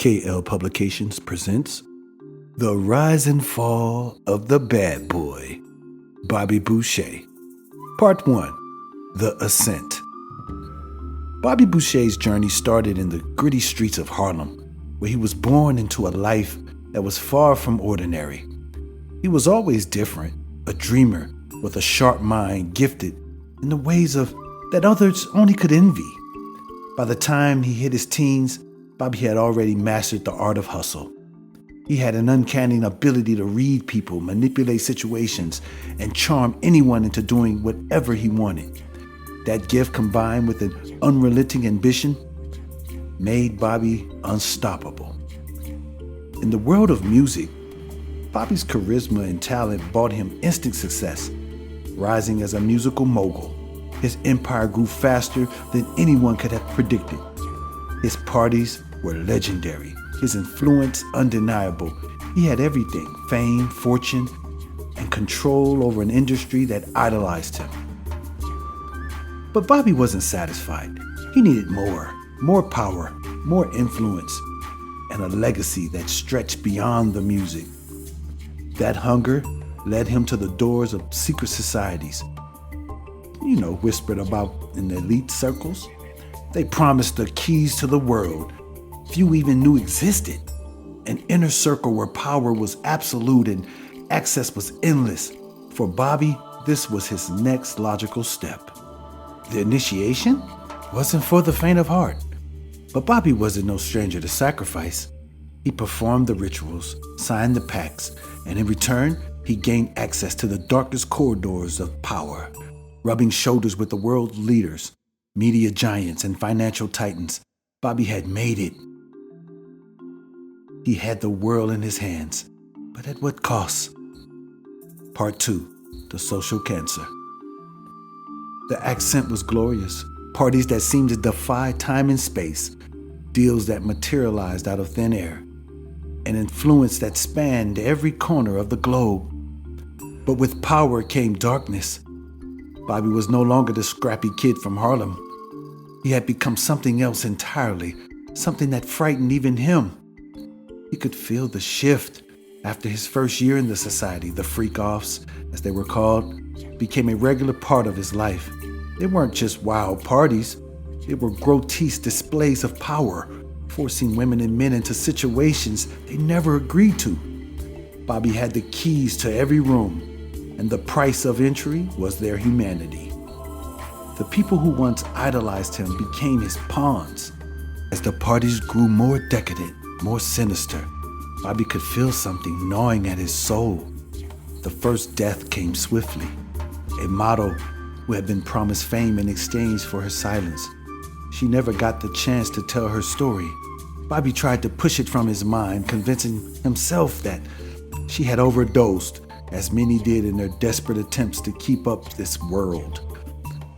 KL Publications presents The Rise and Fall of the Bad Boy, Bobby Boucher. Part 1, The Ascent. Bobby Boucher's journey started in the gritty streets of Harlem, where he was born into a life that was far from ordinary. He was always different, a dreamer with a sharp mind, gifted in the ways that others only could envy. By the time he hit his teens, Bobby had already mastered the art of hustle. He had an uncanny ability to read people, manipulate situations, and charm anyone into doing whatever he wanted. That gift, combined with an unrelenting ambition, made Bobby unstoppable. In the world of music, Bobby's charisma and talent brought him instant success. Rising as a musical mogul, his empire grew faster than anyone could have predicted. His parties were legendary, his influence undeniable. He had everything: fame, fortune, and control over an industry that idolized him. But Bobby wasn't satisfied. He needed more power, more influence, and a legacy that stretched beyond the music. That hunger led him to the doors of secret societies, whispered about in the elite circles. They promised the keys to the world few even knew existed, an inner circle where power was absolute and access was endless. For Bobby, this was his next logical step. The initiation wasn't for the faint of heart, but Bobby wasn't no stranger to sacrifice. He performed the rituals, signed the pacts, and in return, he gained access to the darkest corridors of power, rubbing shoulders with the world's leaders, media giants, and financial titans. Bobby had made it. He had the world in his hands, but at what cost? Part 2, The Social Cancer. The ascent was glorious. Parties that seemed to defy time and space, deals that materialized out of thin air, an influence that spanned every corner of the globe. But with power came darkness. Bobby was no longer the scrappy kid from Harlem. He had become something else entirely, something that frightened even him. He could feel the shift. After his first year in the society, the freak-offs, as they were called, became a regular part of his life. They weren't just wild parties. They were grotesque displays of power, forcing women and men into situations they never agreed to. Bobby had the keys to every room, and the price of entry was their humanity. The people who once idolized him became his pawns. As the parties grew more decadent, more sinister, Bobby could feel something gnawing at his soul. The first death came swiftly. A model who had been promised fame in exchange for her silence. She never got the chance to tell her story. Bobby tried to push it from his mind, convincing himself that she had overdosed, as many did in their desperate attempts to keep up this world.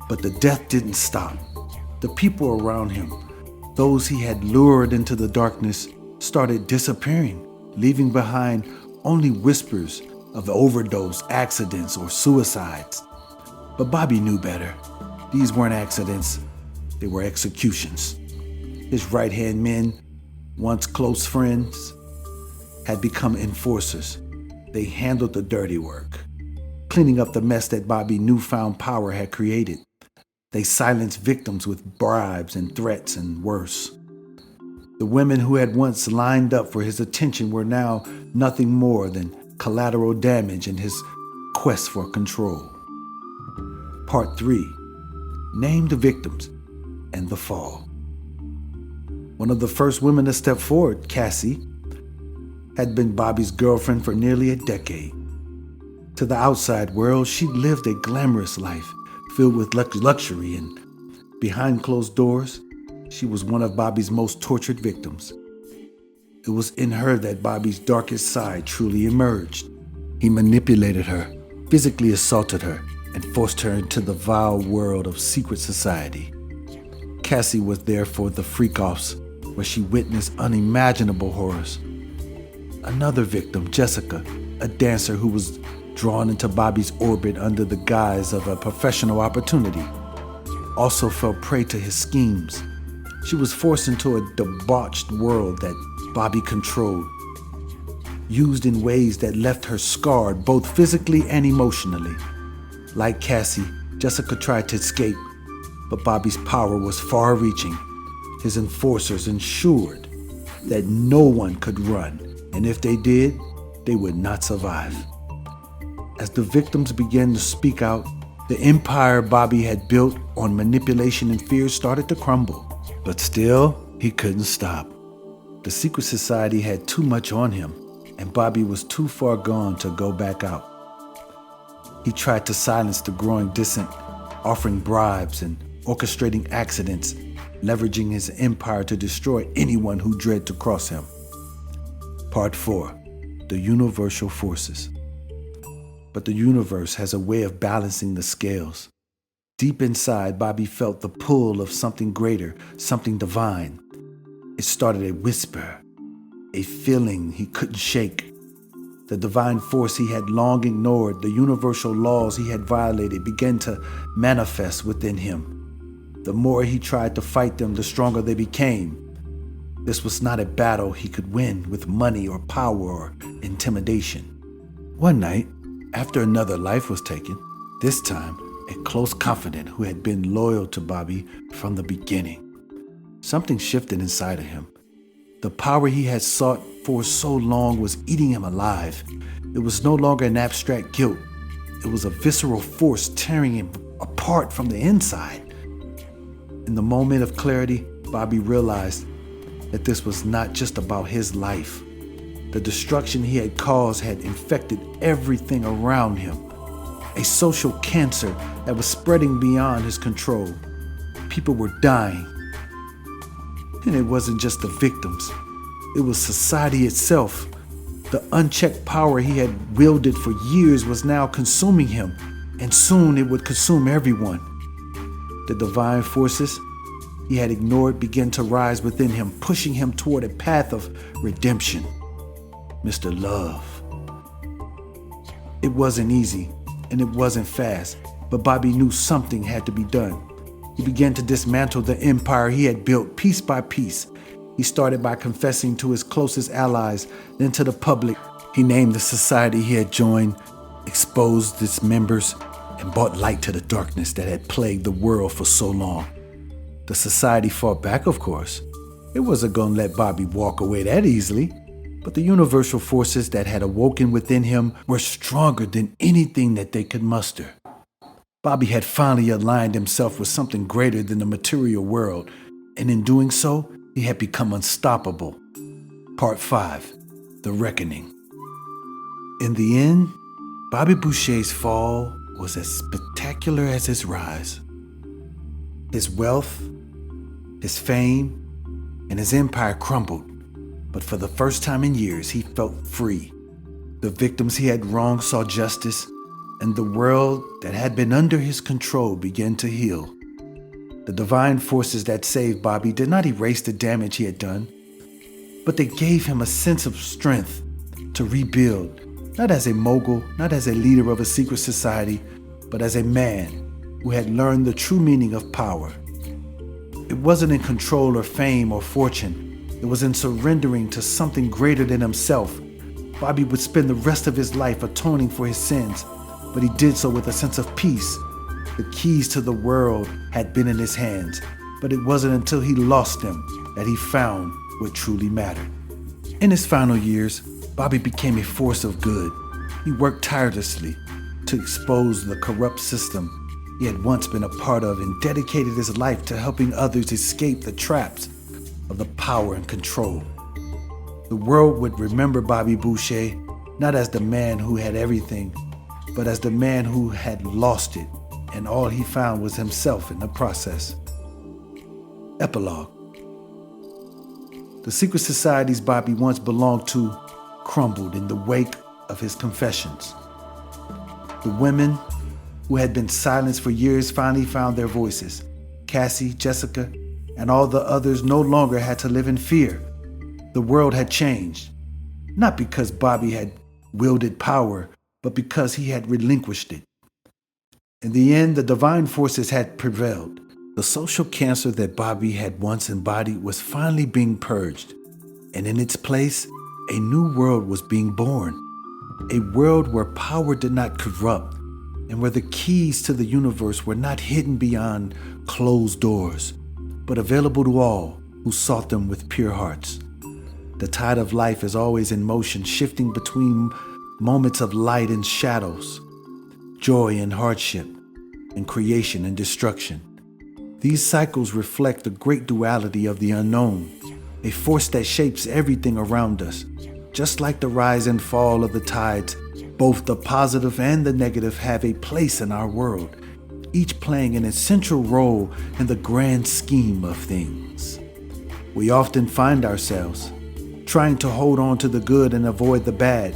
But the death didn't stop. The people around him, those he had lured into the darkness, started disappearing, leaving behind only whispers of overdose, accidents, or suicides. But Bobby knew better. These weren't accidents, they were executions. His right-hand men, once close friends, had become enforcers. They handled the dirty work, cleaning up the mess that Bobby's newfound power had created. They silenced victims with bribes and threats and worse. The women who had once lined up for his attention were now nothing more than collateral damage in his quest for control. Part 3, Name the Victims and the Fall. One of the first women to step forward, Cassie, had been Bobby's girlfriend for nearly a decade. To the outside world, she lived a glamorous life filled with luxury, and behind closed doors, she was one of Bobby's most tortured victims. It was in her that Bobby's darkest side truly emerged. He manipulated her, physically assaulted her, and forced her into the vile world of secret society. Cassie was there for the freak-offs, where she witnessed unimaginable horrors. Another victim, Jessica, a dancer who was drawn into Bobby's orbit under the guise of a professional opportunity, also fell prey to his schemes. She was forced into a debauched world that Bobby controlled, used in ways that left her scarred both physically and emotionally. Like Cassie, Jessica tried to escape, but Bobby's power was far-reaching. His enforcers ensured that no one could run, and if they did, they would not survive. As the victims began to speak out, the empire Bobby had built on manipulation and fear started to crumble. But still, he couldn't stop. The secret society had too much on him, and Bobby was too far gone to go back out. He tried to silence the growing dissent, offering bribes and orchestrating accidents, leveraging his empire to destroy anyone who dared to cross him. Part 4. The Universal Forces. But the universe has a way of balancing the scales. Deep inside, Bobby felt the pull of something greater, something divine. It started a whisper, a feeling he couldn't shake. The divine force he had long ignored, the universal laws he had violated, began to manifest within him. The more he tried to fight them, the stronger they became. This was not a battle he could win with money or power or intimidation. One night, after another life was taken, this time a close confidant who had been loyal to Bobby from the beginning, something shifted inside of him. The power he had sought for so long was eating him alive. It was no longer an abstract guilt. It was a visceral force tearing him apart from the inside. In the moment of clarity, Bobby realized that this was not just about his life. The destruction he had caused had infected everything around him. A social cancer that was spreading beyond his control. People were dying. And it wasn't just the victims. It was society itself. The unchecked power he had wielded for years was now consuming him, and soon it would consume everyone. The divine forces he had ignored began to rise within him, pushing him toward a path of redemption. Mr. Love. It wasn't easy, and it wasn't fast, but Bobby knew something had to be done. He began to dismantle the empire he had built piece by piece. He started by confessing to his closest allies, then to the public. He named the society he had joined, exposed its members, and brought light to the darkness that had plagued the world for so long. The society fought back, of course. It wasn't going to let Bobby walk away that easily. But the universal forces that had awoken within him were stronger than anything that they could muster. Bobby had finally aligned himself with something greater than the material world, and in doing so, he had become unstoppable. Part 5. The Reckoning. In the end, Bobby Boucher's fall was as spectacular as his rise. His wealth, his fame, and his empire crumbled, but for the first time in years, he felt free. The victims he had wronged saw justice, and the world that had been under his control began to heal. The divine forces that saved Bobby did not erase the damage he had done, but they gave him a sense of strength to rebuild, not as a mogul, not as a leader of a secret society, but as a man who had learned the true meaning of power. It wasn't in control or fame or fortune. It was in surrendering to something greater than himself. Bobby would spend the rest of his life atoning for his sins, but he did so with a sense of peace. The keys to the world had been in his hands, but it wasn't until he lost them that he found what truly mattered. In his final years, Bobby became a force of good. He worked tirelessly to expose the corrupt system he had once been a part of and dedicated his life to helping others escape the traps of the power and control. The world would remember Bobby Boucher not as the man who had everything, but as the man who had lost it, and all he found was himself in the process. Epilogue. The secret societies Bobby once belonged to crumbled in the wake of his confessions. The women who had been silenced for years finally found their voices. Cassie, Jessica, and all the others no longer had to live in fear. The world had changed, not because Bobby had wielded power, but because he had relinquished it. In the end, the divine forces had prevailed. The social cancer that Bobby had once embodied was finally being purged, And in its place, a new world was being born. A world where power did not corrupt and where the keys to the universe were not hidden beyond closed doors, but available to all who sought them with pure hearts. The tide of life is always in motion, shifting between moments of light and shadows, joy and hardship, and creation and destruction. These cycles reflect the great duality of the unknown, a force that shapes everything around us. Just like the rise and fall of the tides, both the positive and the negative have a place in our world, each playing an essential role in the grand scheme of things. We often find ourselves trying to hold on to the good and avoid the bad,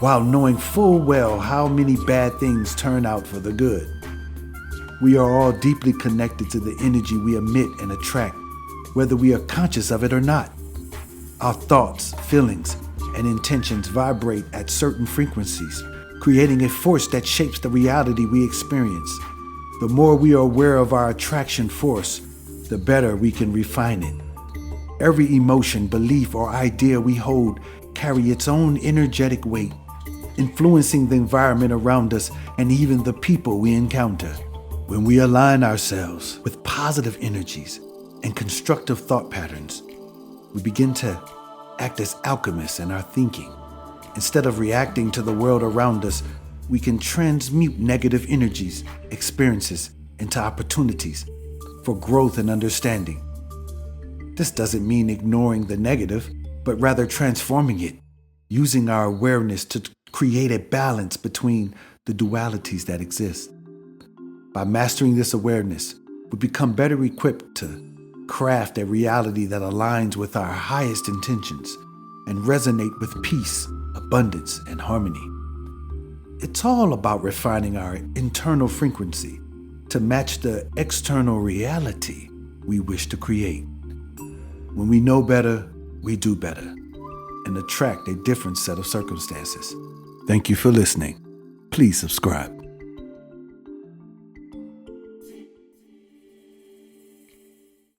while knowing full well how many bad things turn out for the good. We are all deeply connected to the energy we emit and attract, whether we are conscious of it or not. Our thoughts, feelings, and intentions vibrate at certain frequencies, creating a force that shapes the reality we experience. The more we are aware of our attraction force, the better we can refine it. Every emotion, belief, or idea we hold carry its own energetic weight, influencing the environment around us and even the people we encounter. When we align ourselves with positive energies and constructive thought patterns, we begin to act as alchemists in our thinking. Instead of reacting to the world around us, we can transmute negative energies, experiences, into opportunities for growth and understanding. This doesn't mean ignoring the negative, but rather transforming it, using our awareness to create a balance between the dualities that exist. By mastering this awareness, we become better equipped to craft a reality that aligns with our highest intentions and resonate with peace, abundance, and harmony. It's all about refining our internal frequency to match the external reality we wish to create. When we know better, we do better and attract a different set of circumstances. Thank you for listening. Please subscribe.